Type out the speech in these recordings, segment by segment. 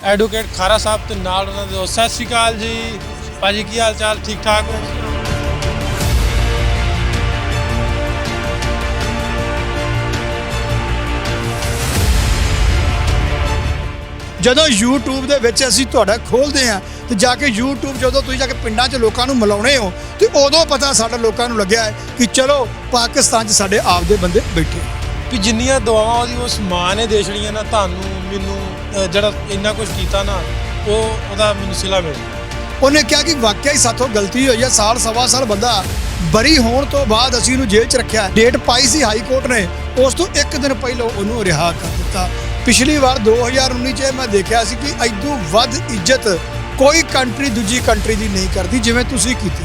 Advocate खारा साहब ते नाल उन्हां दे सत श्री अकाल जी भाजी की हाल चाल ठीक ठाक हो। ਜਦੋਂ YouTube ਦੇ ਵਿੱਚ ਅਸੀਂ ਤੁਹਾਡਾ ਖੋਲਦੇ ਆ ਤੇ ਜਾ ਕੇ YouTube ਜਦੋਂ ਤੁਸੀਂ ਜਾ ਕੇ ਪਿੰਡਾਂ 'ਚ ਲੋਕਾਂ ਨੂੰ ਮਿਲਾਉਣੇ ਹੋ ਤੇ ਉਦੋਂ ਪਤਾ ਸਾਡੇ ਲੋਕਾਂ ਨੂੰ ਲੱਗਿਆ ਹੈ ਕਿ ਚਲੋ ਪਾਕਿਸਤਾਨ 'ਚ ਸਾਡੇ ਆਪਦੇ ਬੰਦੇ ਬੈਠੇ ਵੀ ਜਿੰਨੀਆਂ ਦੁਆਵਾਂ ਉਹਦੀ ਉਸ ਮਾਂ ਨੇ ਦੇ ਛੜੀਆਂ ਨਾ ਤੁਹਾਨੂੰ ਮੈਨੂੰ ਜਿਹੜਾ ਇੰਨਾ ਕੁਝ ਕੀਤਾ ਨਾ ਉਹਦਾ ਮੈਨੂੰ ਸਿਲਾ ਮਿਲਿਆ। ਉਹਨੇ ਕਿਹਾ ਕਿ ਵਾਕਿਆ ਹੀ ਸਾਥੋਂ ਗਲਤੀ ਹੋਈ ਹੈ। ਸਾਲ ਸਵਾ ਸਾਲ ਬੰਦਾ ਬਰੀ ਹੋਣ ਤੋਂ ਬਾਅਦ ਅਸੀਂ ਉਹਨੂੰ ਜੇਲ੍ਹ 'ਚ ਰੱਖਿਆ। ਡੇਟ ਪਾਈ ਸੀ ਹਾਈ ਕੋਰਟ ਨੇ, ਉਸ ਤੋਂ ਇੱਕ ਦਿਨ ਪਹਿਲਾਂ ਉਹਨੂੰ ਰਿਹਾ ਕਰ ਦਿੱਤਾ। ਪਿਛਲੀ ਵਾਰ 2019 'ਚ ਮੈਂ ਦੇਖਿਆ ਸੀ ਕਿ ਇਦੋਂ ਵੱਧ ਇੱਜ਼ਤ ਕੋਈ ਕੰਟਰੀ ਦੂਜੀ ਕੰਟਰੀ ਦੀ ਨਹੀਂ ਕਰਦੀ ਜਿਵੇਂ ਤੁਸੀਂ ਕੀਤੀ,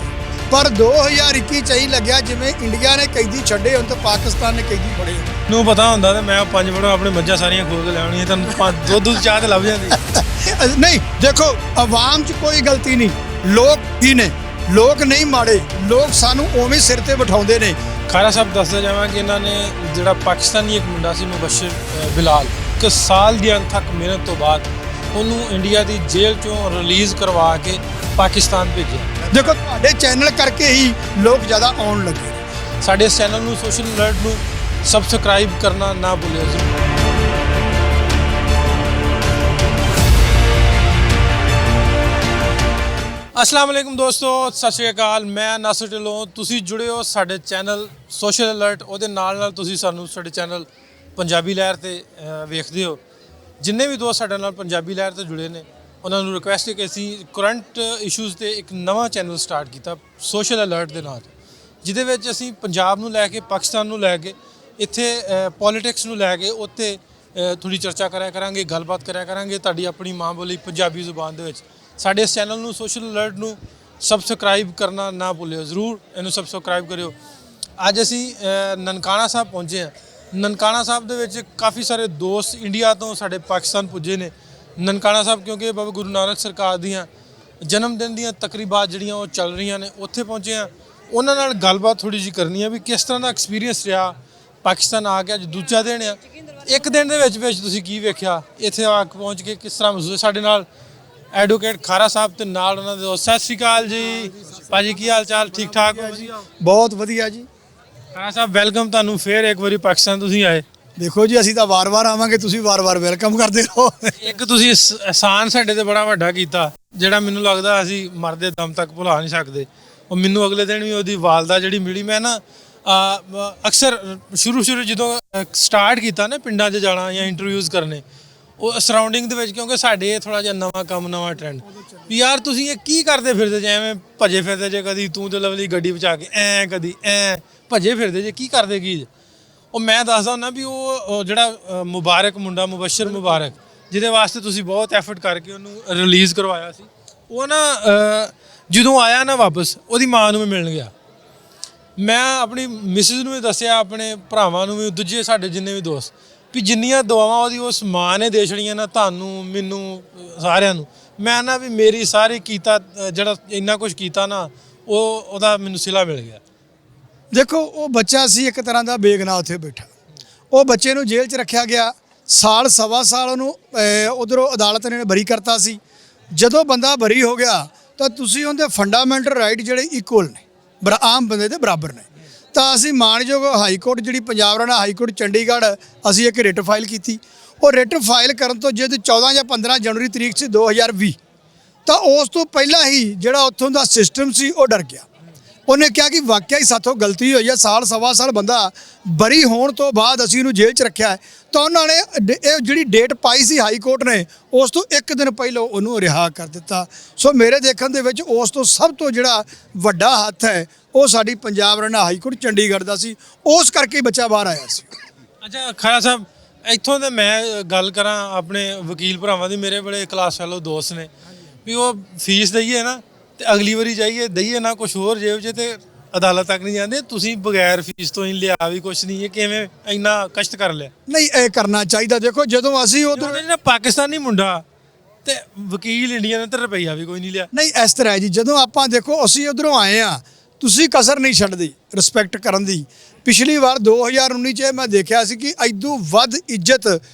ਪਰ 2021 'ਚ ਹੀ ਲੱਗਿਆ ਜਿਵੇਂ ਇੰਡੀਆ ਨੇ ਕੈਦੀ ਛੱਡੇ ਹੁਣ ਤਾਂ ਪਾਕਿਸਤਾਨ ਨੇ ਕੈਦੀ ਫੜੇ। ਨੂੰ ਪਤਾ ਹੁੰਦਾ ਤਾਂ ਮੈਂ 5 ਮਿੰਟ ਆਪਣੇ ਮੱਝਾਂ ਸਾਰੀਆਂ ਖੋਲ ਕੇ ਲਿਆਉਣੀਆਂ, ਤੁਹਾਨੂੰ ਦੁੱਧ ਚਾਹ ਤੇ ਲੱਭ ਜਾਂਦੀ। ਨਹੀਂ ਦੇਖੋ, ਆਵਾਮ 'ਚ ਕੋਈ ਗਲਤੀ ਨਹੀਂ, ਲੋਕ ਹੀ ਨੇ, ਲੋਕ ਨਹੀਂ ਮਾੜੇ, ਲੋਕ ਸਾਨੂੰ ਉਵੇਂ ਸਿਰ ਤੇ ਬਿਠਾਉਂਦੇ ਨੇ। ਖਾਰਾ ਸਾਹਿਬ ਦੱਸਦਾ ਜਾਵਾਂ ਕਿ ਇਹਨਾਂ ਨੇ ਜਿਹੜਾ ਪਾਕਿਸਤਾਨੀ ਇੱਕ ਮੁੰਡਾ ਸੀ ਮੁਬਸ਼ਰ ਬਿਲਾਲ, ਇੱਕ ਸਾਲ ਦੀ ਅੰਤ ਤੱਕ ਮਿਹਨਤ ਤੋਂ ਬਾਅਦ ਉਹਨੂੰ ਇੰਡੀਆ ਦੀ ਜੇਲ੍ਹ 'ਚੋਂ ਰਿਲੀਜ਼ ਕਰਵਾ ਕੇ ਪਾਕਿਸਤਾਨ ਭੇਜਿਆ। ਦੇਖੋ ਤੁਹਾਡੇ ਚੈਨਲ ਕਰਕੇ ਹੀ ਲੋਕ ਜ਼ਿਆਦਾ ਆਉਣ ਲੱਗੇ। ਸਾਡੇ ਇਸ ਚੈਨਲ ਨੂੰ ਸੋਸ਼ਲ ਅਲਰਟ ਨੂੰ ਸਬਸਕ੍ਰਾਈਬ ਕਰਨਾ ਨਾ ਭੁੱਲਿਓ ਜੀ। अस्सलाम वालेकुम दोस्तों, सत श्री अकाल। मैं नासिर ढिल्लों, तुसी जुड़े हो साडे चैनल सोशल अलर्ट, ਉਹਦੇ ਨਾਲ तुसी सानू साडे चैनल पंजाबी लहर ते वेखदे हो। जिन्ने भी दोस्त साडे नाल पंजाबी लहर ते जुड़े ने ਉਹਨਾਂ ਨੂੰ ਰਿਕੁਐਸਟ ਹੈ ਕਿ ਅਸੀਂ ਕਰੰਟ ਇਸ਼ੂਜ਼ ਤੇ ਇੱਕ ਨਵਾਂ ਚੈਨਲ ਸਟਾਰਟ ਕੀਤਾ ਸੋਸ਼ਲ ਅਲਰਟ ਦੇ ਨਾਲ, ਜਿਹਦੇ ਵਿੱਚ ਅਸੀਂ ਪੰਜਾਬ ਨੂੰ ਲੈ ਕੇ, ਪਾਕਿਸਤਾਨ ਨੂੰ ਲੈ ਕੇ, ਇੱਥੇ ਪੋਲੀਟਿਕਸ ਨੂੰ ਲੈ ਕੇ ਉੱਥੇ ਥੋੜ੍ਹੀ ਚਰਚਾ ਕਰਿਆ ਕਰਾਂਗੇ, ਗੱਲਬਾਤ ਕਰਿਆ ਕਰਾਂਗੇ ਤੁਹਾਡੀ ਆਪਣੀ ਮਾਂ ਬੋਲੀ ਪੰਜਾਬੀ ਜ਼ੁਬਾਨ ਦੇ ਵਿੱਚ। ਸਾਡੇ ਇਸ ਚੈਨਲ ਨੂੰ ਸੋਸ਼ਲ ਅਲਰਟ ਨੂੰ ਸਬਸਕ੍ਰਾਈਬ ਕਰਨਾ ਨਾ ਭੁੱਲਿਓ, ਜ਼ਰੂਰ ਇਹਨੂੰ ਸਬਸਕ੍ਰਾਈਬ ਕਰਿਓ। ਅੱਜ ਅਸੀਂ ਨਨਕਾਣਾ ਸਾਹਿਬ ਪਹੁੰਚੇ ਹਾਂ। ਨਨਕਾਣਾ ਸਾਹਿਬ ਦੇ ਵਿੱਚ ਕਾਫੀ ਸਾਰੇ ਦੋਸਤ ਇੰਡੀਆ ਤੋਂ ਸਾਡੇ ਪਾਕਿਸਤਾਨ ਪੁੱਜੇ ਨੇ। ਨਨਕਾਣਾ ਸਾਹਿਬ ਕਿਉਂਕਿ ਬਾਬਾ ਗੁਰੂ ਨਾਨਕ ਸਰਕਾਰ ਦੀਆਂ ਜਨਮ ਦਿਨ ਦੀਆਂ ਤਕਰੀਬਾਤ ਜਿਹੜੀਆਂ ਉਹ ਚੱਲ ਰਹੀਆਂ ਨੇ, ਉੱਥੇ ਪਹੁੰਚੇ ਹਾਂ। ਉਹਨਾਂ ਨਾਲ ਗੱਲਬਾਤ ਥੋੜ੍ਹੀ ਜਿਹੀ ਕਰਨੀ ਆ ਵੀ ਕਿਸ ਤਰ੍ਹਾਂ ਦਾ ਐਕਸਪੀਰੀਅੰਸ ਰਿਹਾ ਪਾਕਿਸਤਾਨ ਆ ਕੇ। ਅੱਜ ਦੂਜਾ ਦਿਨ ਆ, ਇੱਕ ਦਿਨ ਦੇ ਵਿੱਚ ਤੁਸੀਂ ਕੀ ਵੇਖਿਆ, ਇੱਥੇ ਆ ਕੇ ਪਹੁੰਚ ਕੇ ਕਿਸ ਤਰ੍ਹਾਂ ਮਹਿਸੂਸ। ਸਾਡੇ ਨਾਲ ਐਡਵੋਕੇਟ ਖਾਰਾ ਸਾਹਿਬ ਤੇ ਨਾਲ ਉਹਨਾਂ ਦੇ ਸਤ ਸ਼੍ਰੀ ਅਕਾਲ ਜੀ ਭਾਜੀ ਕੀ ਹਾਲ ਚਾਲ ਠੀਕ ਠਾਕ ਹੋ? ਬਹੁਤ ਵਧੀਆ ਜੀ। ਖਾਰਾ ਸਾਹਿਬ ਵੈਲਕਮ ਤੁਹਾਨੂੰ ਫੇਰ ਇੱਕ ਵਾਰੀ ਪਾਕਿਸਤਾਨ ਤੁਸੀਂ ਆਏ। ਦੇਖੋ ਜੀ, ਅਸੀਂ ਤਾਂ ਵਾਰ-ਵਾਰ ਆਵਾਂਗੇ, ਤੁਸੀਂ ਵਾਰ-ਵਾਰ ਵੈਲਕਮ ਕਰਦੇ ਰਹੋ। ਇੱਕ ਤੁਸੀਂ ਅਹਿਸਾਨ ਸਾਡੇ ਤੇ ਬੜਾ ਵੱਡਾ ਕੀਤਾ, ਜਿਹੜਾ ਮੈਨੂੰ ਲੱਗਦਾ ਅਸੀਂ ਮਰਦੇ ਦਮ ਤੱਕ ਭੁਲਾ ਨਹੀਂ ਸਕਦੇ। ਉਹ ਮੈਨੂੰ ਅਗਲੇ ਦਿਨ ਵੀ ਉਹਦੀ ਵਾਲਦਾ ਜਿਹੜੀ ਮਿਲੀ, ਮੈਂ ਨਾ ਅਕਸਰ ਸ਼ੁਰੂ ਜਦੋਂ ਸਟਾਰਟ ਕੀਤਾ ਨਾ ਪਿੰਡਾਂ 'ਚ ਜਾਣਾ ਜਾਂ ਇੰਟਰਵਿਊਜ਼ ਕਰਨੇ, ਉਹ ਸਰਾਊਂਡਿੰਗ ਦੇ ਵਿੱਚ, ਕਿਉਂਕਿ ਸਾਡੇ ਇਹ ਥੋੜ੍ਹਾ ਜਿਹਾ ਨਵਾਂ ਕੰਮ, ਨਵਾਂ ਟਰੈਂਡ ਵੀ ਯਾਰ ਤੁਸੀਂ ਇਹ ਕੀ ਕਰਦੇ ਫਿਰਦੇ ਜੇ, ਐਵੇਂ ਭੱਜੇ ਫਿਰਦੇ ਜੇ, ਕਦੀ ਤੂੰ ਤੇ ਲਵਲੀ ਗੱਡੀ ਬਚਾ ਕੇ ਕਦੀ ਭੱਜੇ ਫਿਰਦੇ ਜੇ, ਕੀ ਕਰਦੇ ਕੀ? ਉਹ ਮੈਂ ਦੱਸਦਾ ਹੁੰਦਾ ਵੀ ਉਹ ਜਿਹੜਾ ਮੁਬਾਰਕ ਮੁੰਡਾ ਮੁਬਸ਼ਰ ਮੁਬਾਰਕ, ਜਿਹਦੇ ਵਾਸਤੇ ਤੁਸੀਂ ਬਹੁਤ ਐਫਰਟ ਕਰਕੇ ਉਹਨੂੰ ਰਿਲੀਜ਼ ਕਰਵਾਇਆ ਸੀ, ਉਹ ਨਾ ਜਦੋਂ ਆਇਆ ਨਾ ਵਾਪਸ, ਉਹਦੀ ਮਾਂ ਨੂੰ ਮੈਂ ਮਿਲਣ ਗਿਆ। ਮੈਂ ਆਪਣੀ ਮਿਸਿਸ ਨੂੰ ਵੀ ਦੱਸਿਆ, ਆਪਣੇ ਭਰਾਵਾਂ ਨੂੰ ਵੀ, ਦੂਜੇ ਸਾਡੇ ਜਿੰਨੇ ਵੀ ਦੋਸਤ, ਵੀ ਜਿੰਨੀਆਂ ਦੁਆਵਾਂ ਉਹਦੀ ਉਸ ਮਾਂ ਨੇ ਦੇ ਛੜੀਆਂ ਨਾ ਤੁਹਾਨੂੰ, ਮੈਨੂੰ, ਸਾਰਿਆਂ ਨੂੰ, ਮੈਂ ਨਾ ਵੀ ਮੇਰੀ ਸਾਰੀ ਕੀਤਾ ਜਿਹੜਾ ਇੰਨਾ ਕੁਝ ਕੀਤਾ ਨਾ ਉਹਦਾ ਮੈਨੂੰ ਸਿਲਾ ਮਿਲ ਗਿਆ। ਦੇਖੋ, ਉਹ ਬੱਚਾ ਸੀ ਇੱਕ ਤਰ੍ਹਾਂ ਦਾ ਬੇਗਨਾਹ ਉੱਥੇ ਬੈਠਾ। ਉਹ ਬੱਚੇ ਨੂੰ ਜੇਲ੍ਹ 'ਚ ਰੱਖਿਆ ਗਿਆ, ਸਾਲ ਸਵਾ ਸਾਲ ਉਹਨੂੰ ਉੱਧਰੋਂ ਅਦਾਲਤ ਨੇ ਬਰੀ ਕਰਤਾ ਸੀ। ਜਦੋਂ ਬੰਦਾ ਬਰੀ ਹੋ ਗਿਆ ਤਾਂ ਤੁਸੀਂ ਉਹਦੇ ਫੰਡਾਮੈਂਟਲ ਰਾਈਟ ਜਿਹੜੇ ਇਕੁਅਲ ਨੇ, ਆਮ ਬੰਦੇ ਦੇ ਬਰਾਬਰ ਨੇ। ਤਾਂ ਅਸੀਂ ਮਾਣਯੋਗ ਹਾਈ ਕੋਰਟ ਜਿਹੜੀ ਪੰਜਾਬ ਰਾਣਾ ਹਾਈ ਕੋਰਟ ਚੰਡੀਗੜ੍ਹ, ਅਸੀਂ ਇੱਕ ਰਿਟ ਫਾਈਲ ਕੀਤੀ। ਉਹ ਰਿਟ ਫਾਈਲ ਕਰਨ ਤੋਂ ਜਦ 14 ਜਾਂ 15 ਜਨਵਰੀ ਤਰੀਕ ਸੀ 2020, ਤਾਂ ਉਸ ਤੋਂ ਪਹਿਲਾਂ ਹੀ ਜਿਹੜਾ ਉੱਥੋਂ ਦਾ ਸਿਸਟਮ ਸੀ ਉਹ ਡਰ ਗਿਆ। ਉਹਨੇ ਕਿਹਾ ਕਿ ਵਾਕਿਆ ਹੀ ਸਾਥੋਂ ਗਲਤੀ ਹੋਈ ਹੈ। ਸਾਲ ਸਵਾ ਸਾਲ ਬੰਦਾ ਬਰੀ ਹੋਣ ਤੋਂ ਬਾਅਦ ਅਸੀਂ ਉਹਨੂੰ ਜੇਲ੍ਹ 'ਚ ਰੱਖਿਆ ਹੈ। ਤਾਂ ਉਹਨਾਂ ਨੇ ਇਹ ਜਿਹੜੀ ਡੇਟ ਪਾਈ ਸੀ ਹਾਈ ਕੋਰਟ ਨੇ, ਉਸ ਤੋਂ ਇੱਕ ਦਿਨ ਪਹਿਲਾਂ ਉਹਨੂੰ ਰਿਹਾ ਕਰ ਦਿੱਤਾ। ਸੋ ਮੇਰੇ ਦੇਖਣ ਦੇ ਵਿੱਚ ਉਸ ਤੋਂ ਸਭ ਤੋਂ ਜਿਹੜਾ ਵੱਡਾ ਹੱਥ ਹੈ ਉਹ ਸਾਡੀ ਪੰਜਾਬ ਰਾਣਾ ਹਾਈ ਕੋਰਟ ਚੰਡੀਗੜ੍ਹ ਦਾ ਸੀ। ਉਸ ਕਰਕੇ ਬੱਚਾ ਬਾਹਰ ਆਇਆ ਸੀ। ਅੱਛਾ ਖਾਰਾ ਸਾਹਿਬ, ਇੱਥੋਂ ਤਾਂ ਮੈਂ ਗੱਲ ਕਰਾਂ ਆਪਣੇ ਵਕੀਲ ਭਰਾਵਾਂ ਦੀ, ਮੇਰੇ ਬੜੇ ਕਲਾਸ ਫੈਲੋ ਦੋਸਤ ਨੇ, ਵੀ ਉਹ ਫੀਸ ਦਈਏ ਨਾ ਤੇ ਅਗਲੀ ਵਾਰੀ ਜਾਈਏ ਦਈਏ ਨਾ ਕੁਛ ਹੋਰ ਜੇਬ 'ਚ ਤੇ ਅਦਾਲਤ ਤੱਕ ਨਹੀਂ ਜਾਂਦੇ। ਤੁਸੀਂ ਬਗੈਰ ਫੀਸ ਤੋਂ ਹੀ ਲਿਆ ਵੀ ਕੁਛ ਨਹੀਂ, ਇਹ ਕਿਵੇਂ ਇੰਨਾ ਕਸ਼ਟ ਕਰ ਲਿਆ? ਨਹੀਂ, ਇਹ ਕਰਨਾ ਚਾਹੀਦਾ। ਦੇਖੋ, ਜਦੋਂ ਅਸੀਂ ਉਧਰ ਜਿਹੜਾ ਪਾਕਿਸਤਾਨੀ ਮੁੰਡਾ ਤੇ ਵਕੀਲ ਇੰਡੀਆ ਨੇ ਤਾਂ ਰੁਪਈਆ ਵੀ ਕੋਈ ਨਹੀਂ ਲਿਆ। ਨਹੀਂ, ਇਸ ਤਰ੍ਹਾਂ ਹੈ ਜੀ, ਜਦੋਂ ਆਪਾਂ ਦੇਖੋ ਅਸੀਂ ਉੱਧਰੋਂ ਆਏ ਹਾਂ, ਤੁਸੀਂ ਕਸਰ ਨਹੀਂ ਛੱਡਦੀ ਰਿਸਪੈਕਟ ਕਰਨ ਦੀ। ਪਿਛਲੀ ਵਾਰ 2019 'ਚ ਮੈਂ ਦੇਖਿਆ ਸੀ ਕਿ ਇਦੋਂ ਵੱਧ ਇੱਜ਼ਤ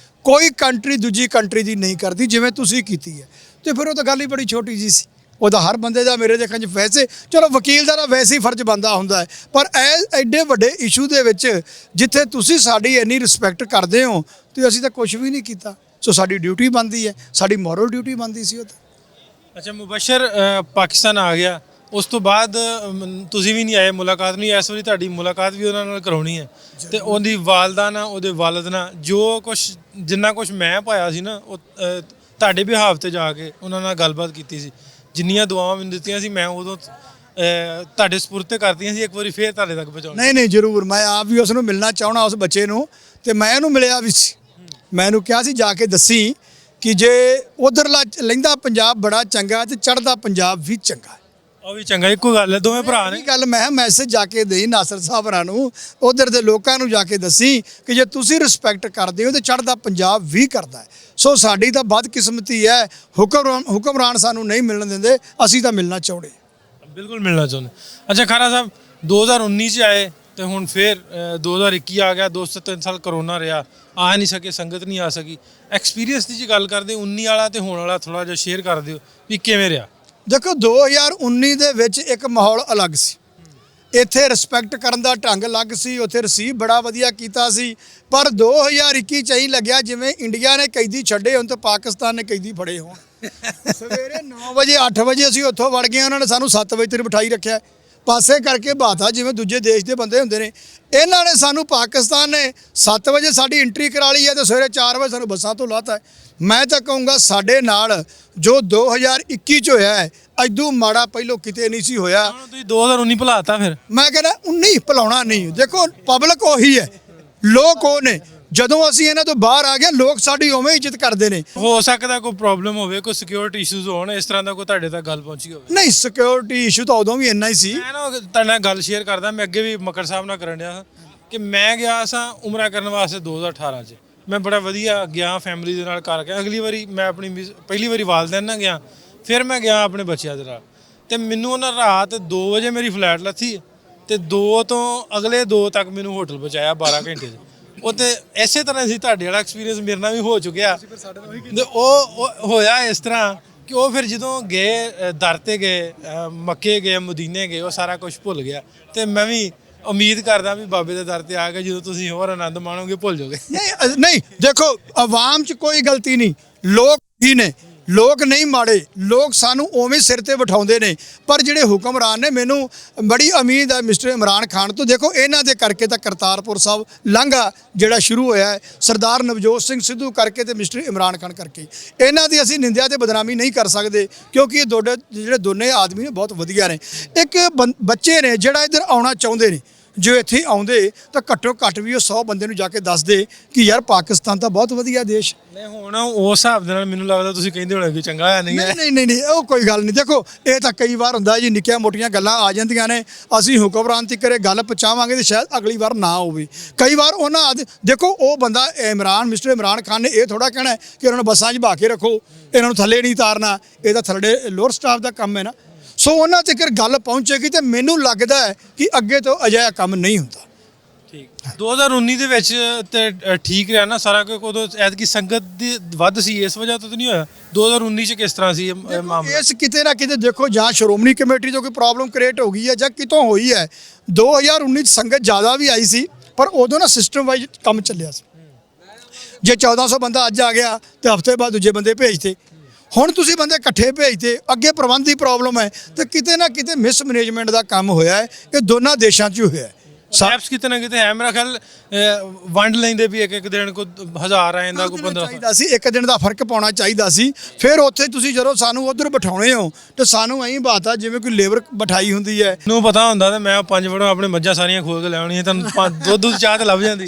ਕੋਈ ਕੰਟਰੀ ਦੂਜੀ ਕੰਟਰੀ ਦੀ ਨਹੀਂ ਕਰਦੀ ਜਿਵੇਂ ਤੁਸੀਂ ਕੀਤੀ ਹੈ। ਤੇ ਫਿਰ ਉਹ ਤਾਂ ਗੱਲ ਹੀ ਬੜੀ ਛੋਟੀ ਜੀ ਸੀ। ਉਹਦਾ ਹਰ ਬੰਦੇ ਦਾ ਮੇਰੇ ਦੇਖਣ 'ਚ ਵੈਸੇ ਚਲੋ ਵਕੀਲ ਦਾ ਤਾਂ ਵੈਸੇ ਹੀ ਫਰਜ਼ ਬਣਦਾ ਹੁੰਦਾ ਹੈ, ਪਰ ਐਡੇ ਵੱਡੇ ਇਸ਼ੂ ਦੇ ਵਿੱਚ ਜਿੱਥੇ ਤੁਸੀਂ ਸਾਡੀ ਇੰਨੀ ਰਿਸਪੈਕਟ ਕਰਦੇ ਹੋ ਤੇ ਅਸੀਂ ਤਾਂ ਕੁਝ ਵੀ ਨਹੀਂ ਕੀਤਾ। ਸੋ ਸਾਡੀ ਡਿਊਟੀ ਬਣਦੀ ਹੈ, ਸਾਡੀ ਮੋਰਲ ਡਿਊਟੀ ਬਣਦੀ ਸੀ ਉਹ ਤਾਂ। ਅੱਛਾ ਮੁਬਸ਼ਰ ਪਾਕਿਸਤਾਨ ਆ ਗਿਆ, ਉਸ ਤੋਂ ਬਾਅਦ ਤੁਸੀਂ ਵੀ ਨਹੀਂ ਆਏ, ਮੁਲਾਕਾਤ ਨਹੀਂ। ਇਸ ਵਾਰੀ ਤੁਹਾਡੀ ਮੁਲਾਕਾਤ ਵੀ ਉਹਨਾਂ ਨਾਲ ਕਰਾਉਣੀ ਹੈ ਤੇ ਉਹਦੀ ਵਾਲਦਾ ਨਾਲ ਉਹਦੇ ਵਾਲਦ ਨਾਲ ਜੋ ਕੁਛ ਜਿੰਨਾ ਕੁਛ ਮੈਂ ਪਾਇਆ ਸੀ ਨਾ ਉਹ ਤੁਹਾਡੇ ਬਿਹਾਵ ਤੇ ਜਾ ਕੇ ਉਹਨਾਂ ਨਾਲ ਗੱਲਬਾਤ ਕੀਤੀ ਸੀ। ਜਿੰਨੀਆਂ ਦੁਆਵਾਂ ਮੈਨੂੰ ਦਿੱਤੀਆਂ ਸੀ ਮੈਂ ਉਦੋਂ ਤੁਹਾਡੇ ਸਪੁਰਦ ਤੇ ਕਰਤੀਆਂ ਸੀ, ਇੱਕ ਵਾਰੀ ਫੇਰ ਤੁਹਾਡੇ ਤੱਕ ਪਹੁੰਚਾਉਣਾ। ਨਹੀਂ ਜ਼ਰੂਰ, ਮੈਂ ਆਪ ਵੀ ਉਸ ਨੂੰ ਮਿਲਣਾ ਚਾਹਣਾ, ਉਸ ਬੱਚੇ ਨੂੰ, ਤੇ ਮੈਂ ਇਹਨੂੰ ਮਿਲਿਆ ਵੀ ਸੀ। ਮੈਂ ਇਹਨੂੰ ਕਿਹਾ ਸੀ ਜਾ ਕੇ ਦੱਸੀ ਕਿ ਜੇ ਉਧਰਲਾ ਲਹਿੰਦਾ ਪੰਜਾਬ ਬੜਾ ਚੰਗਾ ਤੇ ਚੜ੍ਹਦਾ ਪੰਜਾਬ ਵੀ ਚੰਗਾ। ਉਹ ਵੀ ਚੰਗਾ, ਇੱਕੋ ਗੱਲ ਹੈ, ਦੋਵੇਂ ਭਰਾ ਨੇ। ਗੱਲ ਮੈਂ ਮੈਸੇਜ ਜਾ ਕੇ ਦੇਈ ਨਾਸਰ ਸਾਹਿਬ ਹੋਰਾਂ ਨੂੰ, ਉਧਰ ਦੇ ਲੋਕਾਂ ਨੂੰ ਜਾ ਕੇ ਦੱਸੀ ਕਿ ਜੇ ਤੁਸੀਂ ਰਿਸਪੈਕਟ ਕਰਦੇ ਹੋ ਤੇ ਚੜ੍ਹਦਾ ਪੰਜਾਬ ਵੀ ਕਰਦਾ ਹੈ। ਸੋ ਸਾਡੀ ਤਾਂ ਬਦਕਿਸਮਤੀ ਹੈ, ਹੁਕਮਰਾਨ ਸਾਨੂੰ ਨਹੀਂ ਮਿਲਣ ਦਿੰਦੇ, ਅਸੀਂ ਤਾਂ ਮਿਲਣਾ ਚਾਹੁੰਦੇ। ਬਿਲਕੁਲ ਮਿਲਣਾ ਚਾਹੁੰਦੇ। ਅੱਛਾ ਖਾਰਾ ਸਾਹਿਬ 2019 'ਚ ਆਏ ਤੇ ਹੁਣ ਫਿਰ 2021 ਆ ਗਿਆ, 2-3 ਸਾਲ ਕਰੋਨਾ ਰਿਹਾ, ਆ ਨਹੀਂ ਸਕੇ, ਸੰਗਤ ਨਹੀਂ ਆ ਸਕੀ। ਐਕਸਪੀਰੀਅੰਸ ਦੀ ਜੇ ਗੱਲ ਕਰਦੇ 19 ਵਾਲਾ ਤੇ ਹੁਣ ਵਾਲਾ ਥੋੜ੍ਹਾ ਜਿਹਾ ਸ਼ੇਅਰ ਕਰ ਦਿਓ ਵੀ ਕਿਵੇਂ ਰਿਹਾ। ਦੇਖੋ 2019 ਦੇ ਵਿੱਚ ਇੱਕ ਮਾਹੌਲ ਅਲੱਗ ਸੀ। ਇੱਥੇ ਰਿਸਪੈਕਟ ਕਰਨ ਦਾ ਢੰਗ ਅਲੱਗ ਸੀ, ਉੱਥੇ ਰਿਸੀਵ ਬੜਾ ਵਧੀਆ ਕੀਤਾ ਸੀ। ਪਰ 2021 ਚ ਹੀ ਲੱਗਿਆ ਜਿਵੇਂ ਇੰਡੀਆ ਨੇ ਕੈਦੀ ਛੱਡੇ ਹੋਣ ਤੇ ਪਾਕਿਸਤਾਨ ਨੇ ਕੈਦੀ ਫੜੇ ਹੋਣ। ਸਵੇਰੇ 9 ਵਜੇ 8 ਵਜੇ ਅਸੀਂ ਉੱਥੋਂ ਵੜ ਗਏ, ਉਹਨਾਂ ਨੇ ਸਾਨੂੰ 7 ਵਜੇ ਤੱਕ ਬਿਠਾਈ ਰੱਖਿਆ, ਪਾਸੇ ਕਰਕੇ ਬਾਤਾ ਜਿਵੇਂ ਦੂਜੇ ਦੇਸ਼ ਦੇ ਬੰਦੇ ਹੁੰਦੇ ਨੇ। ਇਹਨਾਂ ਨੇ ਸਾਨੂੰ ਪਾਕਿਸਤਾਨ ਨੇ 7 ਵਜੇ ਸਾਡੀ ਐਂਟਰੀ ਕਰਾ ਲਈ ਹੈ ਤੇ ਸਵੇਰੇ 4 ਵਜੇ ਸਾਨੂੰ ਬੱਸਾਂ ਤੋਂ ਲਾਤਾ। ਮੈਂ ਤਾਂ ਕਹੂੰਗਾ ਸਾਡੇ ਨਾਲ ਜੋ 2021 ਚ ਹੋਇਆ ਹੈ ਐਦੂ ਮਾੜਾ ਪਹਿਲੋਂ ਕਿਤੇ ਨਹੀਂ ਸੀ ਹੋਇਆ। ਤੁਸੀਂ 2019 ਭੁਲਾਤਾ ਫਿਰ। ਮੈਂ ਕਹਿੰਦਾ 19 ਭੁਲਾਉਣਾ ਨਹੀਂ। ਦੇਖੋ ਪਬਲਿਕ ਉਹੀ ਹੈ, ਲੋਕ ਉਹ ਨੇ। ਜਦੋਂ ਅਸੀਂ ਇਹਨਾਂ ਤੋਂ ਬਾਹਰ ਆ ਗਏ ਲੋਕ ਸਾਡੀ ਉਵੇਂ ਇੱਜ਼ਤ ਕਰਦੇ ਨੇ। ਹੋ ਸਕਦਾ ਕੋਈ ਪ੍ਰੋਬਲਮ ਹੋਵੇ, ਕੋਈ ਸਿਕਿਉਰਿਟੀ ਇਸ਼ੂਜ਼ ਹੋਣ, ਇਸ ਤਰ੍ਹਾਂ ਦਾ ਕੋਈ ਤੁਹਾਡੇ ਤੱਕ ਗੱਲ ਪਹੁੰਚੀ ਹੋਵੇ। ਨਹੀਂ ਸਿਕਿਉਰਿਟੀ ਇਸ਼ੂ ਤਾਂ ਉਦੋਂ ਵੀ ਇੰਨਾ ਹੀ ਸੀ। ਮੈਂ ਨਾ ਤੁਹਾਡੇ ਨਾਲ ਗੱਲ ਸ਼ੇਅਰ ਕਰਦਾ, ਮੈਂ ਅੱਗੇ ਵੀ ਮੱਕੜ ਸਾਹਿਬ ਨਾਲ ਕਰਨ ਡਿਆ ਕਿ ਮੈਂ ਗਿਆ ਸਾਂ ਉਮਰਾ ਕਰਨ ਵਾਸਤੇ 2018 'ਚ। ਮੈਂ ਬੜਾ ਵਧੀਆ ਗਿਆ, ਫੈਮਿਲੀ ਦੇ ਨਾਲ ਕਰਕੇ। ਅਗਲੀ ਵਾਰੀ ਮੈਂ ਆਪਣੀ ਪਹਿਲੀ ਵਾਰੀ ਵਾਲਦੈਨ ਨਾਲ ਗਿਆ, ਫਿਰ ਮੈਂ ਗਿਆ ਆਪਣੇ ਬੱਚਿਆਂ ਦੇ ਨਾਲ। ਤੇ ਮੈਨੂੰ ਉਹਨਾਂ ਰਾਤ 2 ਵਜੇ ਮੇਰੀ ਫਲੈਟ ਲੱਥੀ ਤੇ 2 ਤੋਂ ਅਗਲੇ 2 ਤੱਕ ਮੈਨੂੰ ਹੋਟਲ ਪਹੁੰਚਾਇਆ 12 ਘੰਟੇ 'ਚ। ਉਹ ਤੇ ਇਸੇ ਤਰ੍ਹਾਂ ਸੀ, ਤੁਹਾਡੇ ਵਾਲਾ ਐਕਸਪੀਰੀਅੰਸ ਮੇਰੇ ਨਾਲ ਵੀ ਹੋ ਚੁੱਕਿਆ। ਤੇ ਉਹ ਹੋਇਆ ਇਸ ਤਰ੍ਹਾਂ ਕਿ ਉਹ ਫਿਰ ਜਦੋਂ ਗਏ ਦਰ ਤੇ ਗਏ, ਮੱਕੇ ਗਏ, ਮਦੀਨੇ ਗਏ, ਉਹ ਸਾਰਾ ਕੁਝ ਭੁੱਲ ਗਿਆ। ਤੇ ਮੈਂ ਵੀ ਉਮੀਦ ਕਰਦਾ ਵੀ ਬਾਬੇ ਦੇ ਦਰ ਤੇ ਆ ਕੇ ਜਦੋਂ ਤੁਸੀਂ ਹੋਰ ਆਨੰਦ ਮਾਣੋਗੇ ਭੁੱਲ ਜਾਓਗੇ। ਨਹੀਂ ਦੇਖੋ ਆਵਾਮ 'ਚ ਕੋਈ ਗਲਤੀ ਨਹੀਂ, ਲੋਕ ਹੀ ਨੇ, ਲੋਕ ਨਹੀਂ ਮਾੜੇ, ਲੋਕ ਸਾਨੂੰ ਉਵੇਂ ਸਿਰ ਤੇ ਬਿਠਾਉਂਦੇ ਨੇ। ਪਰ ਜਿਹੜੇ ਹੁਕਮਰਾਨ ਨੇ, ਮੈਨੂੰ ਬੜੀ ਉਮੀਦ ਹੈ ਮਿਸਟਰ ਇਮਰਾਨ ਖਾਨ ਤੋਂ। ਦੇਖੋ ਇਹਨਾਂ ਦੇ ਕਰਕੇ ਤਾਂ ਕਰਤਾਰਪੁਰ ਸਾਹਿਬ ਲਾਂਘਾ ਜਿਹੜਾ ਸ਼ੁਰੂ ਹੋਇਆ ਹੈ, ਸਰਦਾਰ ਨਵਜੋਤ ਸਿੰਘ ਸਿੱਧੂ ਕਰਕੇ ਤੇ ਮਿਸਟਰ ਇਮਰਾਨ ਖਾਨ ਕਰਕੇ। ਇਹਨਾਂ ਦੀ ਅਸੀਂ ਨਿੰਦਿਆ ਤੇ ਬਦਨਾਮੀ ਨਹੀਂ ਕਰ ਸਕਦੇ ਕਿਉਂਕਿ ਇਹ ਜਿਹੜੇ ਦੋਨੇ ਆਦਮੀ ਨੇ ਬਹੁਤ ਵਧੀਆ ਨੇ। ਇੱਕ ਬੱਚੇ ਨੇ ਜਿਹੜਾ ਇੱਧਰ ਆਉਣਾ ਚਾਹੁੰਦੇ ਨੇ, ਜੋ ਇੱਥੇ ਆਉਂਦੇ ਤਾਂ ਘੱਟੋ ਘੱਟ ਵੀ ਉਹ 100 ਬੰਦੇ ਨੂੰ ਜਾ ਕੇ ਦੱਸਦੇ ਕਿ ਯਾਰ ਪਾਕਿਸਤਾਨ ਤਾਂ ਬਹੁਤ ਵਧੀਆ ਦੇਸ਼। ਨਹੀਂ ਹੁਣ ਉਸ ਹਿਸਾਬ ਦੇ ਨਾਲ ਮੈਨੂੰ ਲੱਗਦਾ ਤੁਸੀਂ ਕਹਿੰਦੇ ਹੋਣੇ ਕਿ ਚੰਗਾ ਹੈ ਨਹੀਂ ਹੈ। ਨਹੀਂ ਉਹ ਕੋਈ ਗੱਲ ਨਹੀਂ। ਦੇਖੋ ਇਹ ਤਾਂ ਕਈ ਵਾਰ ਹੁੰਦਾ ਜੀ, ਨਿੱਕੀਆਂ ਮੋਟੀਆਂ ਗੱਲਾਂ ਆ ਜਾਂਦੀਆਂ ਨੇ, ਅਸੀਂ ਹੁਕਮਰਾਨ ਤੱਕ ਗੱਲ ਪਹੁੰਚਾਵਾਂਗੇ ਤੇ ਸ਼ਾਇਦ ਅਗਲੀ ਵਾਰ ਨਾ ਹੋਵੇ। ਕਈ ਵਾਰ ਉਹਨਾਂ ਦੇਖੋ ਉਹ ਬੰਦਾ ਮਿਸਟਰ ਇਮਰਾਨ ਖਾਨ ਨੇ ਇਹ ਥੋੜਾ ਕਹਿਣਾ ਕਿ ਉਹਨਾਂ ਨੂੰ ਬੱਸਾਂ 'ਚ ਬਹਾ ਕੇ ਰੱਖੋ, ਇਹਨਾਂ ਨੂੰ ਥੱਲੇ ਨਹੀਂ ਤਾਰਨਾ, ਇਹ ਤਾਂ ਥੱਲੇ ਲੋਅਰ ਸਟਾਫ ਦਾ ਕੰਮ ਹੈ ਨਾ। ਸੋ ਉਹਨਾਂ ਤੱਕ ਗੱਲ ਪਹੁੰਚੇਗੀ ਤੇ ਮੈਨੂੰ ਲੱਗਦਾ ਹੈ ਕਿ ਅੱਗੇ ਤੋਂ ਅਜਿਹਾ ਕੰਮ ਨਹੀਂ ਹੁੰਦਾ। ਠੀਕ 2019 ਦੇ ਵਿੱਚ ਤੇ ਠੀਕ ਰਿਹਾ ਨਾ ਸਾਰਾ ਕੁਝ। ਉਦੋਂ ਐਤਕੀ ਸੰਗਤ ਦੀ ਵੱਧ ਸੀ, ਇਸ ਵਜ੍ਹਾ ਤੋਂ ਤਾਂ ਨਹੀਂ ਹੋਇਆ। 2019 'ਚ ਕਿਸ ਤਰ੍ਹਾਂ ਸੀ ਮਾਮਲਾ? ਇਸ ਕਿਤੇ ਨਾ ਕਿਤੇ ਦੇਖੋ ਜਾਂ ਸ਼੍ਰੋਮਣੀ ਕਮੇਟੀ ਤੋਂ ਕੋਈ ਪ੍ਰੋਬਲਮ ਕ੍ਰੀਏਟ ਹੋ ਗਈ ਹੈ ਜਾਂ ਕਿਤੋਂ ਹੋਈ ਹੈ। 2019 'ਚ ਸੰਗਤ ਜ਼ਿਆਦਾ ਵੀ ਆਈ ਸੀ ਪਰ ਉਦੋਂ ਨਾ ਸਿਸਟਮ ਵਾਈਜ਼ ਕੰਮ ਚੱਲਿਆ ਸੀ। ਜੇ 1400 ਬੰਦਾ ਅੱਜ ਆ ਗਿਆ ਤੇ ਹਫ਼ਤੇ ਬਾਅਦ ਦੂਜੇ ਬੰਦੇ ਭੇਜਤੇ। ਹੁਣ ਤੁਸੀਂ ਬੰਦੇ ਇਕੱਠੇ ਭੇਜਦੇ, ਅੱਗੇ ਪ੍ਰਬੰਧ ਦੀ ਪ੍ਰੋਬਲਮ ਹੈ ਤੇ ਕਿਤੇ ਨਾ ਕਿਤੇ ਮਿਸਮੈਨੇਜਮੈਂਟ ਦਾ ਕੰਮ ਹੋਇਆ ਹੈ। ਇਹ ਦੋਨਾਂ ਦੇਸ਼ਾਂ 'ਚ ਹੀ ਹੋਇਆ ਹੈ। ਸੈਪਸ ਕਿਤੇ ਨਾ ਕਿਤੇ ਹੈ, ਮੇਰਾ ਖਿਆਲ ਵੰਡ ਲੈਂਦੇ ਵੀ ਇੱਕ ਦਿਨ ਕੋਈ 1000 ਆ ਜਾਂਦਾ, ਕੋਈ 15 ਚਾਹੀਦਾ ਸੀ। ਇੱਕ ਦਿਨ ਦਾ ਫਰਕ ਪਾਉਣਾ ਚਾਹੀਦਾ ਸੀ। ਫਿਰ ਉੱਥੇ ਤੁਸੀਂ ਜਦੋਂ ਸਾਨੂੰ ਉਧਰ ਬਿਠਾਉਣੇ ਹੋ ਤੇ ਸਾਨੂੰ ਐਂ ਬਾਤ ਆ ਜਿਵੇਂ ਕੋਈ ਲੇਬਰ ਬਿਠਾਈ ਹੁੰਦੀ ਹੈ। ਮੈਨੂੰ ਪਤਾ ਹੁੰਦਾ ਤੇ ਮੈਂ 5 ਵੜੋਂ ਆਪਣੇ ਮੱਝਾਂ ਸਾਰੀਆਂ ਖੋਲ ਕੇ ਲੈ ਆਉਣੀਆਂ, ਤੁਹਾਨੂੰ ਦੁੱਧ ਚਾਹ ਤੇ ਲੱਭ ਜਾਂਦੀ।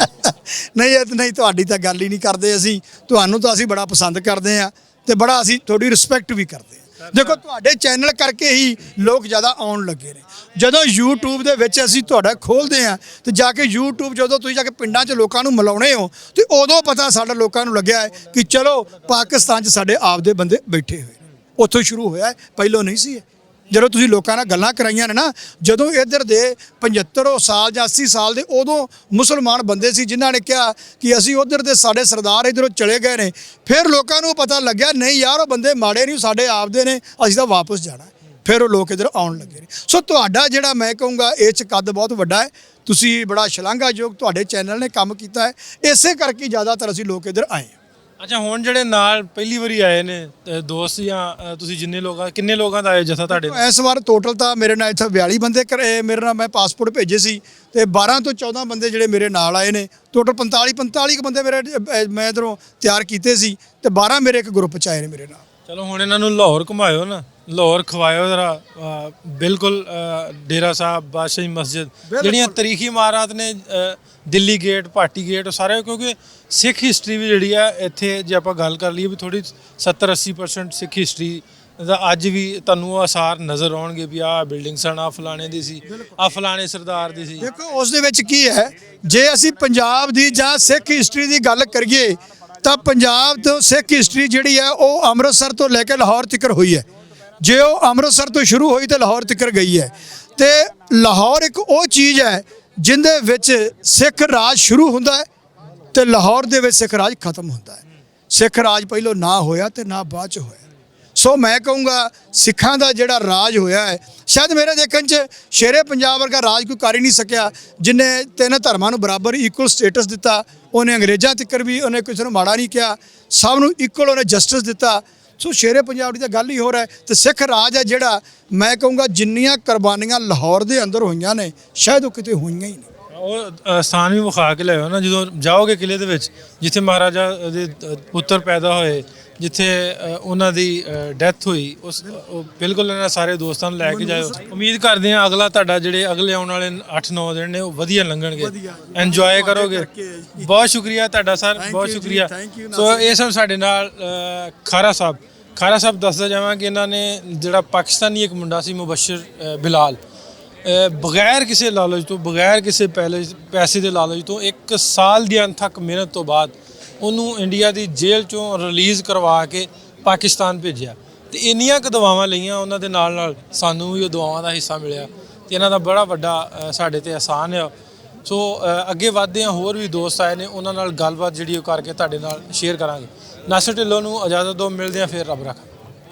ਨਹੀਂ ਤੁਹਾਡੀ ਤਾਂ ਗੱਲ ਹੀ ਨਹੀਂ ਕਰਦੇ ਅਸੀਂ। ਤੁਹਾਨੂੰ ਤਾਂ ਅਸੀਂ ਬੜਾ ਪਸੰਦ ਕਰਦੇ ਹਾਂ ਤੇ ਬੜਾ ਅਸੀਂ ਤੁਹਾਡੀ ਰਿਸਪੈਕਟ ਵੀ ਕਰਦੇ ਹਾਂ। ਦੇਖੋ ਤੁਹਾਡੇ ਚੈਨਲ ਕਰਕੇ ਹੀ ਲੋਕ ਜ਼ਿਆਦਾ ਆਉਣ ਲੱਗੇ ਨੇ। ਜਦੋਂ YouTube ਦੇ ਵਿੱਚ ਅਸੀਂ ਤੁਹਾਡਾ ਖੋਲ੍ਹਦੇ ਹਾਂ ਤੇ ਜਾ ਕੇ YouTube ਜਦੋਂ ਤੁਸੀਂ ਜਾ ਕੇ ਪਿੰਡਾਂ 'ਚ ਲੋਕਾਂ ਨੂੰ ਮਿਲਾਉਣੇ ਹੋ ਤੇ ਉਦੋਂ ਪਤਾ ਸਾਡਾ ਲੋਕਾਂ ਨੂੰ ਲੱਗਿਆ ਹੈ ਕਿ ਚਲੋ ਪਾਕਿਸਤਾਨ 'ਚ ਸਾਡੇ ਆਪ ਦੇ ਬੰਦੇ ਬੈਠੇ ਹੋਏ। ਉੱਥੋਂ ਸ਼ੁਰੂ ਹੋਇਆ, ਪਹਿਲੋਂ ਨਹੀਂ ਸੀ। ਜਦੋਂ ਤੁਸੀਂ ਲੋਕਾਂ ਨਾਲ ਗੱਲਾਂ ਕਰਾਈਆਂ ਨੇ ਨਾ, ਜਦੋਂ ਇੱਧਰ ਦੇ 75 ਸਾਲ ਜਾਂ 80 ਸਾਲ ਦੇ ਉਦੋਂ ਮੁਸਲਮਾਨ ਬੰਦੇ ਸੀ ਜਿਨ੍ਹਾਂ ਨੇ ਕਿਹਾ ਕਿ ਅਸੀਂ ਉੱਧਰ ਦੇ ਸਾਡੇ ਸਰਦਾਰ ਇੱਧਰੋਂ ਚਲੇ ਗਏ ਨੇ, ਫਿਰ ਲੋਕਾਂ ਨੂੰ ਪਤਾ ਲੱਗਿਆ ਨਹੀਂ ਯਾਰ ਉਹ ਬੰਦੇ ਮਾੜੇ ਨਹੀਂ, ਸਾਡੇ ਆਪਦੇ ਨੇ, ਅਸੀਂ ਤਾਂ ਵਾਪਸ ਜਾਣਾ। ਫਿਰ ਉਹ ਲੋਕ ਇੱਧਰ ਆਉਣ ਲੱਗੇ ਨੇ। ਸੋ ਤੁਹਾਡਾ ਜਿਹੜਾ ਮੈਂ ਕਹੂੰਗਾ ਇਹ 'ਚ ਕੱਦ ਬਹੁਤ ਵੱਡਾ ਹੈ, ਤੁਸੀਂ ਬੜਾ ਸ਼ਲਾਘਾਯੋਗ ਤੁਹਾਡੇ ਚੈਨਲ ਨੇ ਕੰਮ ਕੀਤਾ ਹੈ, ਇਸੇ ਕਰਕੇ ਜ਼ਿਆਦਾਤਰ ਅਸੀਂ ਲੋਕ ਇੱਧਰ ਆਏ। ਅੱਛਾ, ਹੁਣ ਜਿਹੜੇ ਨਾਲ ਪਹਿਲੀ ਵਾਰੀ ਆਏ ਨੇ ਦੋਸਤ ਜਾਂ ਤੁਸੀਂ ਜਿੰਨੇ ਲੋਕਾਂ ਕਿੰਨੇ ਲੋਕਾਂ ਦਾ ਆਏ ਜਥਾ ਤੁਹਾਡੇ ਨਾਲ? ਇਸ ਵਾਰ ਟੋਟਲ ਤਾਂ ਮੇਰੇ ਨਾਲ ਇੱਥੇ 42 ਬੰਦੇ ਮੇਰੇ ਨਾਲ ਮੈਂ ਪਾਸਪੋਰਟ ਭੇਜੇ ਸੀ ਤੇ 12 ਤੋਂ 14 ਬੰਦੇ ਜਿਹੜੇ ਮੇਰੇ ਨਾਲ ਆਏ ਨੇ। ਟੋਟਲ 45 ਬੰਦੇ ਮੈਂ ਇੱਧਰੋਂ ਤਿਆਰ ਕੀਤੇ ਸੀ ਤੇ 12 ਮੇਰੇ ਇੱਕ ਗਰੁੱਪ 'ਚ ਆਏ ਨੇ ਮੇਰੇ ਨਾਲ। ਚਲੋ ਹੁਣ ਇਹਨਾਂ ਨੂੰ ਲਾਹੌਰ ਘੁਮਾਇਓ ਨਾ, ਲਾਹੌਰ ਖਵਾਇਓ ਜ਼ਰਾ ਬਿਲਕੁਲ ਡੇਰਾ ਸਾਹਿਬ, ਬਾਦਸ਼ਾਹੀ ਮਸਜਿਦ, ਜਿਹੜੀਆਂ ਤਾਰੀਖੀ ਇਮਾਰਤ ਨੇ, ਦਿੱਲੀ ਗੇਟ, ਭਾਟੀ ਗੇਟ, ਸਾਰੇ, ਕਿਉਂਕਿ ਸਿੱਖ ਹਿਸਟਰੀ ਵੀ ਜਿਹੜੀ ਆ ਇੱਥੇ ਜੇ ਆਪਾਂ ਗੱਲ ਕਰ ਲਈਏ ਵੀ ਥੋੜੀ 70-80% ਸਿੱਖ ਹਿਸਟਰੀ ਦਾ ਅੱਜ ਵੀ ਤੁਹਾਨੂੰ ਉਹ ਆਸਾਰ ਨਜ਼ਰ ਆਉਣਗੇ ਵੀ ਆਹ ਬਿਲਡਿੰਗ ਸਨ, ਆਹ ਫਲਾਣੇ ਦੀ ਸੀ, ਆਹ ਫਲਾਣੇ ਸਰਦਾਰ ਦੀ ਸੀ। ਦੇਖੋ ਉਸ ਦੇ ਵਿੱਚ ਕੀ ਹੈ, ਜੇ ਅਸੀਂ ਪੰਜਾਬ ਦੀ ਜਾਂ ਸਿੱਖ ਹਿਸਟਰੀ ਦੀ ਗੱਲ ਕਰੀਏ ਤਾਂ ਪੰਜਾਬ ਤੋਂ ਸਿੱਖ ਹਿਸਟਰੀ ਜਿਹੜੀ ਹੈ ਉਹ ਅੰਮ੍ਰਿਤਸਰ ਤੋਂ ਲੈ ਕੇ ਲਾਹੌਰ ਤੱਕ ਹੋਈ ਹੈ। ਜੇ ਉਹ ਅੰਮ੍ਰਿਤਸਰ ਤੋਂ ਸ਼ੁਰੂ ਹੋਈ ਤਾਂ ਲਾਹੌਰ ਤੱਕ ਗਈ ਹੈ। ਤੇ ਲਾਹੌਰ ਇੱਕ ਉਹ ਚੀਜ਼ ਹੈ ਜਿਹਦੇ ਵਿੱਚ ਸਿੱਖ ਰਾਜ ਸ਼ੁਰੂ ਹੁੰਦਾ ਹੈ ਤੇ ਲਾਹੌਰ ਦੇ ਵਿੱਚ ਸਿੱਖ ਰਾਜ ਖਤਮ ਹੁੰਦਾ ਹੈ। ਸਿੱਖ ਰਾਜ ਪਹਿਲੋਂ ਨਾ ਹੋਇਆ ਤੇ ਨਾ ਬਾਅਦ 'ਚ ਹੋਇਆ। ਸੋ ਮੈਂ ਕਹੂੰਗਾ ਸਿੱਖਾਂ ਦਾ ਜਿਹੜਾ ਰਾਜ ਹੋਇਆ ਹੈ, ਸ਼ਾਇਦ ਮੇਰੇ ਦੇਖਣ 'ਚ ਸ਼ੇਰੇ ਪੰਜਾਬ ਵਰਗਾ ਰਾਜ ਕੋਈ ਕਰ ਹੀ ਨਹੀਂ ਸਕਿਆ, ਜਿਨੇ 3 ਧਰਮਾਂ ਨੂੰ ਬਰਾਬਰ ਇਕੁਅਲ ਸਟੇਟਸ ਦਿੱਤਾ। ਉਹਨੇ ਅੰਗਰੇਜ਼ਾਂ ਤੱਕ ਵੀ ਉਹਨੇ ਕਿਸੇ ਨੂੰ ਮਾੜਾ ਨਹੀਂ ਕਿਹਾ, ਸਭ ਨੂੰ ਇਕੁਅਲ ਉਹਨੇ ਜਸਟਿਸ ਦਿੱਤਾ। ਸੋ ਸ਼ੇਰੇ ਪੰਜਾਬ ਦੀ ਤਾਂ ਗੱਲ ਹੀ ਹੋ ਰਿਹਾ। ਤੇ ਸਿੱਖ ਰਾਜ ਹੈ ਜਿਹੜਾ, ਮੈਂ ਕਹੂੰਗਾ ਜਿੰਨੀਆਂ ਕੁਰਬਾਨੀਆਂ ਲਾਹੌਰ ਦੇ ਅੰਦਰ ਹੋਈਆਂ ਨੇ ਸ਼ਾਇਦ ਉਹ ਕਿਤੇ ਹੋਈਆਂ ਹੀ ਨਹੀਂ। ਉਹ ਸਥਾਨ ਵੀ ਵਿਖਾ ਕੇ ਲਿਆਓ ਨਾ, ਜਦੋਂ ਜਾਓਗੇ ਕਿਲੇ ਦੇ ਵਿੱਚ, ਜਿੱਥੇ ਮਹਾਰਾਜਾ ਦੇ ਪੁੱਤਰ ਪੈਦਾ ਹੋਏ, ਜਿੱਥੇ ਉਹਨਾਂ ਦੀ ਡੈਥ ਹੋਈ, ਉਹ ਬਿਲਕੁਲ ਇਹਨਾਂ ਸਾਰੇ ਦੋਸਤਾਂ ਨੂੰ ਲੈ ਕੇ ਜਾਇਓ। ਉਮੀਦ ਕਰਦੇ ਹਾਂ ਅਗਲਾ ਤੁਹਾਡਾ ਜਿਹੜੇ ਅਗਲੇ ਆਉਣ ਵਾਲੇ 8-9 ਦਿਨ ਨੇ ਉਹ ਵਧੀਆ ਲੰਘਣਗੇ, ਇੰਜੋਏ ਕਰੋਗੇ। ਬਹੁਤ ਸ਼ੁਕਰੀਆ ਤੁਹਾਡਾ ਸਰ, ਬਹੁਤ ਸ਼ੁਕਰੀਆ। ਸੋ ਇਹ ਸਭ ਸਾਡੇ ਨਾਲ ਖਾਰਾ ਸਾਹਿਬ ਦੱਸਦਾ ਜਾਵਾਂ ਕਿ ਇਹਨਾਂ ਨੇ ਜਿਹੜਾ ਪਾਕਿਸਤਾਨੀ ਇੱਕ ਮੁੰਡਾ ਸੀ ਮੁਬਸ਼ਰ ਬਿਲਾਲ, ਬਗੈਰ ਕਿਸੇ ਲਾਲਚ ਤੋਂ, ਬਗੈਰ ਕਿਸੇ ਪੈਸੇ ਦੇ ਲਾਲਚ ਤੋਂ 1 ਸਾਲ ਦੀ ਅਣਥੱਕ ਮਿਹਨਤ ਤੋਂ ਬਾਅਦ ਉਹਨੂੰ ਇੰਡੀਆ ਦੀ ਜੇਲ੍ਹ 'ਚੋਂ ਰਿਲੀਜ਼ ਕਰਵਾ ਕੇ ਪਾਕਿਸਤਾਨ ਭੇਜਿਆ। ਤੇ ਇੰਨੀਆਂ ਕੁ ਦੁਆਵਾਂ ਲਈਆਂ ਉਹਨਾਂ ਦੇ ਨਾਲ ਸਾਨੂੰ ਵੀ ਉਹ ਦੁਆਵਾਂ ਦਾ ਹਿੱਸਾ ਮਿਲਿਆ ਤੇ ਇਹਨਾਂ ਦਾ ਬੜਾ ਵੱਡਾ ਸਾਡੇ ਤੇ ਅਹਿਸਾਨ ਆ। ਸੋ ਅੱਗੇ ਵਧਦੇ ਹਾਂ, ਹੋਰ ਵੀ ਦੋਸਤ ਆਏ ਨੇ, ਉਹਨਾਂ ਨਾਲ ਗੱਲਬਾਤ ਜਿਹੜੀ ਉਹ ਕਰਕੇ ਤੁਹਾਡੇ ਨਾਲ ਸ਼ੇਅਰ ਕਰਾਂਗੇ। ਨਾਸਰ ਢਿੱਲੋਂ ਨੂੰ ਇਜਾਜ਼ਤ ਦਿਓ, ਮਿਲਦੇ ਹਾਂ ਫਿਰ, ਰੱਬ ਰੱਖਾ।